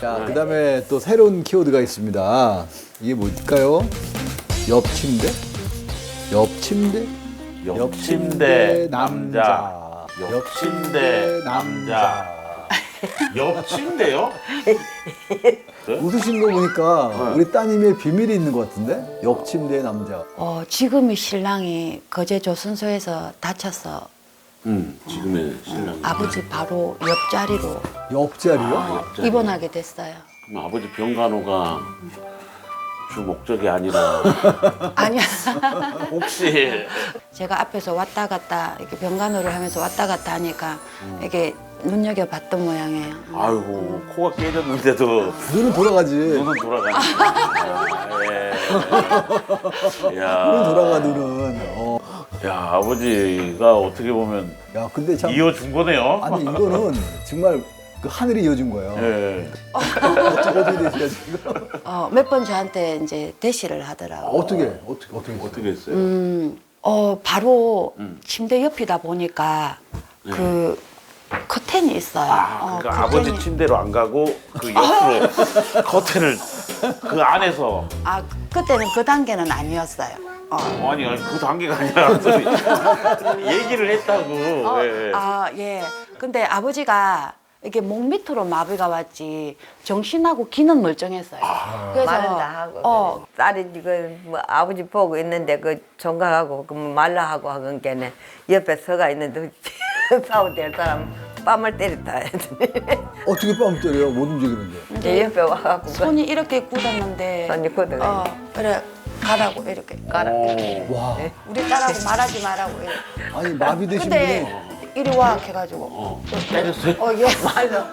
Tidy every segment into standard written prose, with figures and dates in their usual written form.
자, 그다음에 또 새로운 키워드가 있습니다. 이게 뭘까요? 옆침대? 옆침대? 옆침대 남자. 옆침대 남자. 옆침대요? 웃으신 거 보니까 우리 따님의 비밀이 있는 것 같은데? 옆침대 남자. 지금의 신랑이 거제 조선소에서 다쳐서 지금의 신랑. 아버지 바로 옆자리로 옆자리요? 옆자리. 입원하게 됐어요. 그럼 아버지 병간호가 주 목적이 아니라 아니야. 혹시 제가 앞에서 왔다 갔다 이렇게 병간호를 하면서 왔다 갔다 하니까 이게 눈여겨봤던 모양이에요. 아이고 코가 깨졌는데도 눈은 돌아가지. 눈은 돌아가네. 예. 야, 눈은 돌아가, 눈은. 야 아버지가 어떻게 보면 야, 근데 참. 이어준 거네요. 아니, 이거는 정말 그 하늘이 이어준 거예요. 예. 어떻게 되시죠, 지금? 몇 번 저한테 이제 대시를 하더라고. 어떻게 했어요? 바로 침대 옆이다 보니까 그 커튼이 있어요. 그러니까 아버지 침대로 안 가고 그 옆으로 커튼을 그 안에서 그때는 그 단계는 아니었어요. 아니 그 단계가 아니라 소리 얘기를 했다고. 예. 예. 근데 아버지가 이게 목 밑으로 마비가 왔지 정신하고 귀는 멀쩡했어요. 그래서 말은 다 하고 딸이 지금 뭐 아버지 보고 있는데 그 종각하고 그 말라 하고 하건 게네 옆에 서가 있는데 싸우 될 사람 뺨을 때렸다 했더니 어떻게 뺨 때려요? 못 움직이는데. 제 옆에 와갖고 손이 이렇게 굳었는데 손이 굳어요. 그래 가라고 이렇게 가라 이렇게. 와. 우리 딸하고 말하지 말라고 이렇게. 아니, 마비되신 근데 분이. 이리 와 해가지고 때렸어요? 말로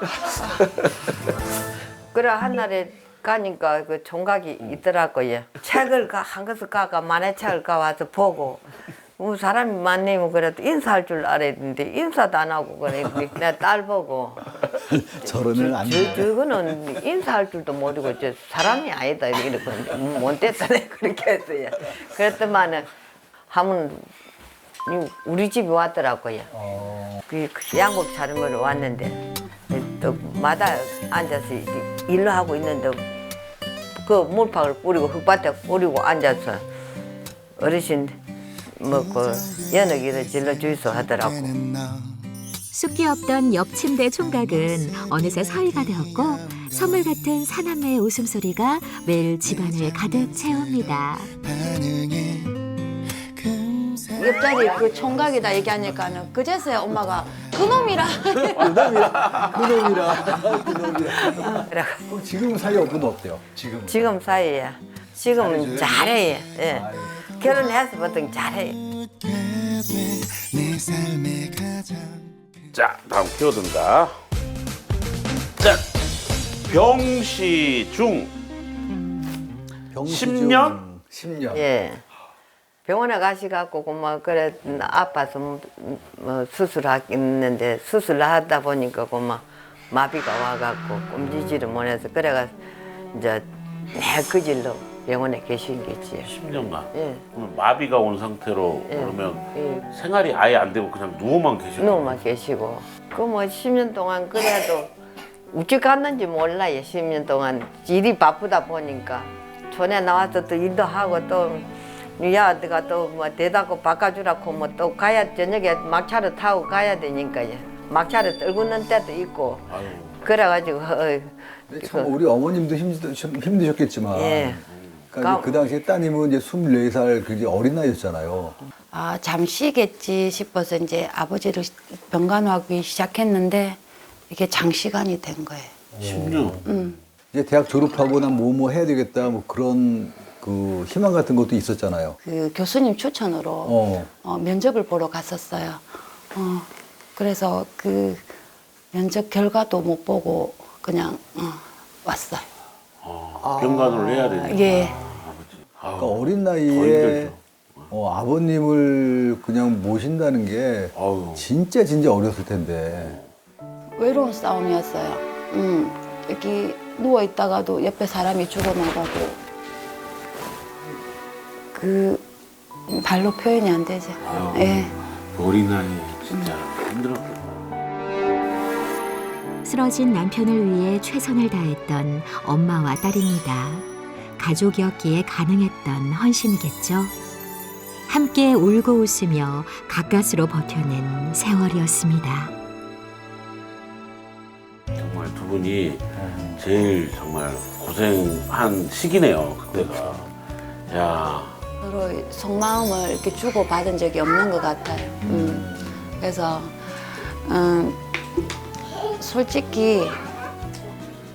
그래 한날에 가니까 그 종각이 있더라고요. 책을 한 것을 가가 만화책을 가와서 보고 사람이 많네면 그래도 인사할 줄 알았는데 인사도 안 하고 그래. 내 딸 보고 저러면 안 돼. 저거는 인사할 줄도 모르고 저 사람이 아니다 이러고 못 됐다네 그렇게 했어요. 그랬더만은 하면 우리 집에 왔더라고요. 그 양복 차림으로 왔는데 또 마다 앉아서 일로 하고 있는데 그 물팍을 뿌리고 흙밭에 뿌리고 앉아서 어르신 뭐그 연어기를 질러 주이소 하더라고. 숫기 없던 옆침대 총각은 어느새 사위가 되었고 선물 같은 사남매의 웃음소리가 매일 집안을 가득 채웁니다. 옆자리 그 총각이다 얘기하니까는 그제서야 엄마가 그놈이라 그놈이라. 그래 그럼 지금 사이 어떤 어때요? 지금 사이야. 지금은 잘해요. 예. 결혼해서 보통 잘해요. 자 다음 키워드입니다. 자 병시중 10년? 10년. 예. 병원에 가시갖고 그뭐 그래 아파서 뭐 수술하겠는데 수술하다 보니까 그뭐 마비가 와갖고 꼼지지를 못해서 그래가 이제 그 질로 병원에 계신 게지. 10년간. 예. 그럼 마비가 온 상태로 예. 그러면 예. 생활이 아예 안 되고 그냥 누워만 계시는 거예요? 누워만 계시고 그 뭐 10년 동안 그래도 우찌 갔는지 몰라요. 10년 동안 일이 바쁘다 보니까 촌에 나와서 또 일도 하고 또 누야드가 또 뭐 대다고 바꿔주라고 뭐 또 가야 저녁에 막차를 타고 가야 되니까요. 막차를 떨구는 때도 있고 아유. 그래가지고 근데 참 우리 어머님도 힘드셨겠지만. 예. 그러니까 그 당시에 따님은 이제 24살 굉장히 어린 나이였잖아요. 잠시겠지 싶어서 이제 아버지를 병간호하기 시작했는데 이게 장시간이 된 거예요. 10년? 이제 대학 졸업하고 난 뭐 해야 되겠다 뭐 그런 그 희망 같은 것도 있었잖아요. 그 교수님 추천으로 면접을 보러 갔었어요. 그래서 그 면접 결과도 못 보고 그냥 왔어요. 병간호를 해야 되니까. 예. 아버지. 아유, 그러니까 어린 더 나이에 힘들죠. 아버님을 그냥 모신다는 게 아유. 진짜 어렸을 텐데. 외로운 싸움이었어요. 여기 누워 있다가도 옆에 사람이 죽어나가고 그 발로 표현이 안 되죠. 예. 어린 나이에 진짜 힘들었겠다. 쓰러진 남편을 위해 최선을 다했던 엄마와 딸입니다. 가족이었기에 가능했던 헌신이겠죠. 함께 울고 웃으며 가까스로 버텨낸 세월이었습니다. 정말 두 분이 제일 정말 고생한 시기네요. 그때가. 야. 서로 속마음을 이렇게 주고 받은 적이 없는 것 같아요. 그래서 솔직히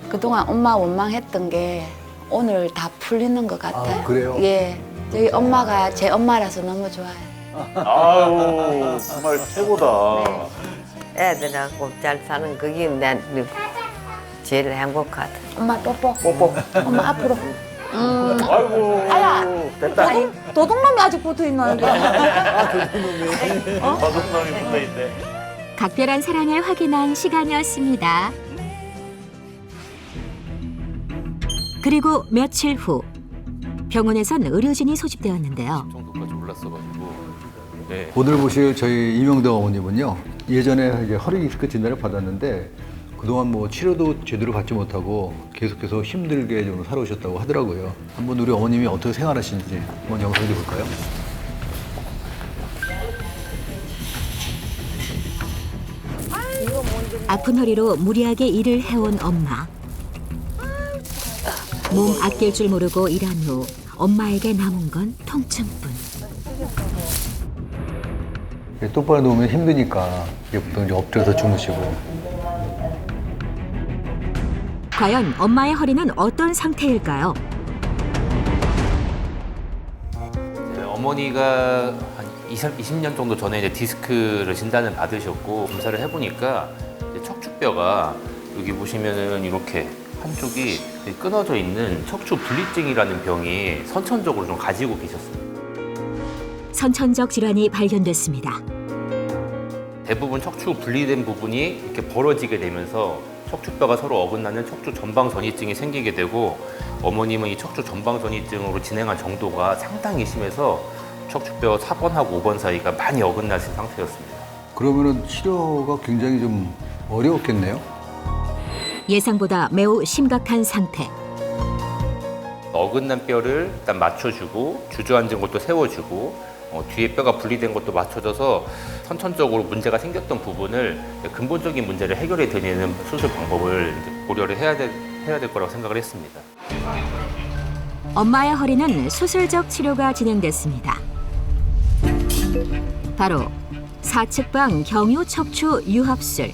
그동안 엄마 원망했던 게 오늘 다 풀리는 것 같아요. 아, 그래요? 예, 저희 엄마가 제 엄마라서 너무 좋아요. 아유, 정말 최고다. 애들하고 잘 사는 그게 내 제일 행복하다. 엄마 뽀뽀. 뽀뽀. 엄마 앞으로. 아이고. 아야. 됐다. 도둑놈이 아직 붙어 있는데. 도둑놈이 붙어있네. 각별한 사랑을 확인한 시간이었습니다. 그리고 며칠 후 병원에선 의료진이 소집되었는데요. 정도까지 올랐어가지고. 네. 오늘 보실 저희 이명덕 어머님은요. 예전에 이제 허리 디스크 진단을 받았는데 그동안 뭐 치료도 제대로 받지 못하고 계속해서 힘들게 좀 살아오셨다고 하더라고요. 한번 우리 어머님이 어떻게 생활하시는지 한번 영상 좀 볼까요? 아픈 허리로 무리하게 일을 해온 엄마. 몸 아낄 줄 모르고 일한 후 엄마에게 남은 건 통증뿐. 똑바로 누우면 힘드니까 이제 보통 이제 엎드려서 주무시고. 과연 엄마의 허리는 어떤 상태일까요? 네, 어머니가 한 20년 정도 전에 이제 디스크를 진단을 받으셨고 검사를 해보니까 이제 척추뼈가 여기 보시면은 이렇게 한쪽이 끊어져 있는 척추 분리증이라는 병이 선천적으로 좀 가지고 계셨어요. 선천적 질환이 발견됐습니다. 대부분 척추 분리된 부분이 이렇게 벌어지게 되면서 척추뼈가 서로 어긋나는 척추 전방전이증이 생기게 되고 어머님은 이 척추 전방전이증으로 진행한 정도가 상당히 심해서 척추뼈 4번하고 5번 사이가 많이 어긋나신 상태였습니다. 그러면은 치료가 굉장히 좀 어려웠겠네요. 예상보다 매우 심각한 상태. 어긋난 뼈를 일단 맞춰주고 주저앉은 것도 세워주고 뒤에 뼈가 분리된 것도 맞춰져서 선천적으로 문제가 생겼던 부분을 근본적인 문제를 해결해 드리는 수술 방법을 이제 고려를 해야 될 거라고 생각을 했습니다. 엄마의 허리는 수술적 치료가 진행됐습니다. 바로 사측방 경유 척추 유합술.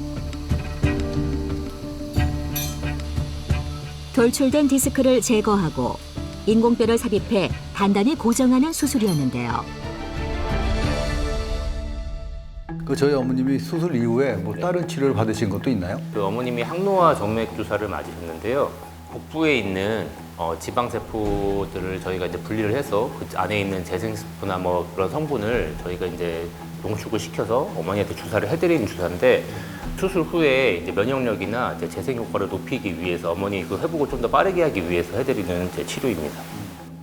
돌출된 디스크를 제거하고 인공뼈를 삽입해 단단히 고정하는 수술이었는데요. 그 저희 어머님이 수술 이후에 뭐 다른 치료를 받으신 것도 있나요? 그 어머님이 항노화 정맥 주사를 맞으셨는데요. 복부에 있는 지방세포들을 저희가 이제 분리를 해서 그 안에 있는 재생세포나 뭐 그런 성분을 저희가 이제 농축을 시켜서 어머니한테 주사를 해드리는 주사인데 수술 후에 이제 면역력이나 이제 재생 효과를 높이기 위해서 어머니 그 회복을 좀 더 빠르게 하기 위해서 해드리는 제 치료입니다.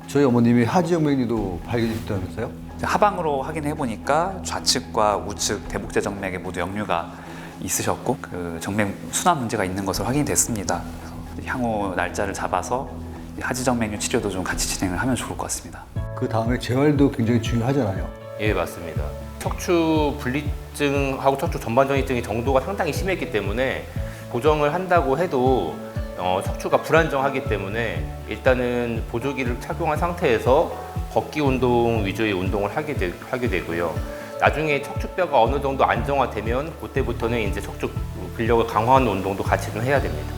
저희 어머님이 하지정맥류도 발견됐다면서요? 하방으로 확인해 보니까 좌측과 우측 대복제 정맥에 모두 역류가 있으셨고 그 정맥 순환 문제가 있는 것으로 확인이 됐습니다. 그래서 향후 날짜를 잡아서 하지정맥류 치료도 좀 같이 진행을 하면 좋을 것 같습니다. 그 다음에 재활도 굉장히 중요하잖아요. 예, 맞습니다. 척추 분리증하고 척추 전반전이증의 정도가 상당히 심했기 때문에 고정을 한다고 해도 척추가 불안정하기 때문에 일단은 보조기를 착용한 상태에서 걷기 운동 위주의 운동을 하게 되고요. 나중에 척추뼈가 어느 정도 안정화되면 그때부터는 이제 척추 근력을 강화하는 운동도 같이는 해야 됩니다.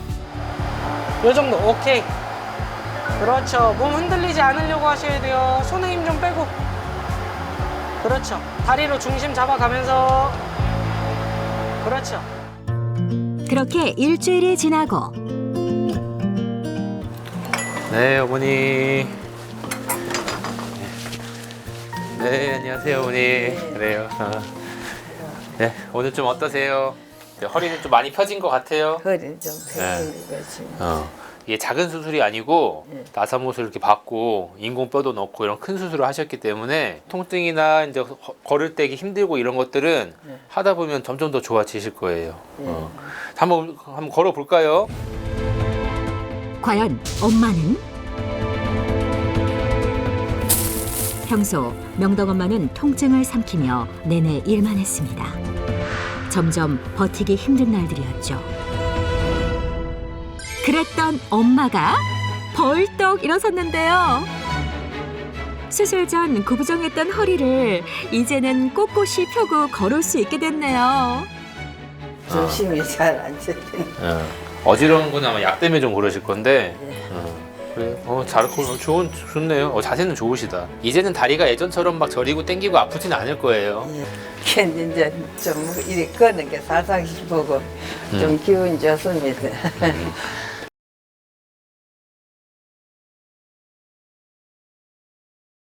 요 정도 오케이. 그렇죠. 몸 흔들리지 않으려고 하셔야 돼요. 손에 힘 좀 빼고. 그렇죠. 다리로 중심 잡아가면서. 그렇죠. 그렇게 일주일이 지나고 네, 어머니. 네, 안녕하세요, 어머니. 그래요. 네, 오늘 좀 어떠세요? 네, 허리는 좀 많이 펴진 것 같아요. 허리 좀 펴는 거지. 이게 작은 수술이 아니고 나사못을 이렇게 받고 인공뼈도 넣고 이런 큰 수술을 하셨기 때문에 통증이나 이제 걸을 때 힘들고 이런 것들은 하다 보면 점점 더 좋아지실 거예요. 한번 걸어 볼까요? 과연 엄마는? 평소 명덕 엄마는 통증을 삼키며 내내 일만 했습니다. 점점 버티기 힘든 날들이었죠. 그랬던 엄마가 벌떡 일어섰는데요. 수술 전 구부정했던 허리를 이제는 꼿꼿이 펴고 걸을 수 있게 됐네요. 중심이 잘 안 잡히네. 어지러운 건 아마 약 때문에 좀 그러실 건데. 그래. 좋네요. 자세는 좋으시다. 이제는 다리가 예전처럼 막 저리고 땡기고 아프진 않을 거예요. 걔는 이제 좀 이렇게 걷는 게 살살 싶고 좀 기운 좋습니다.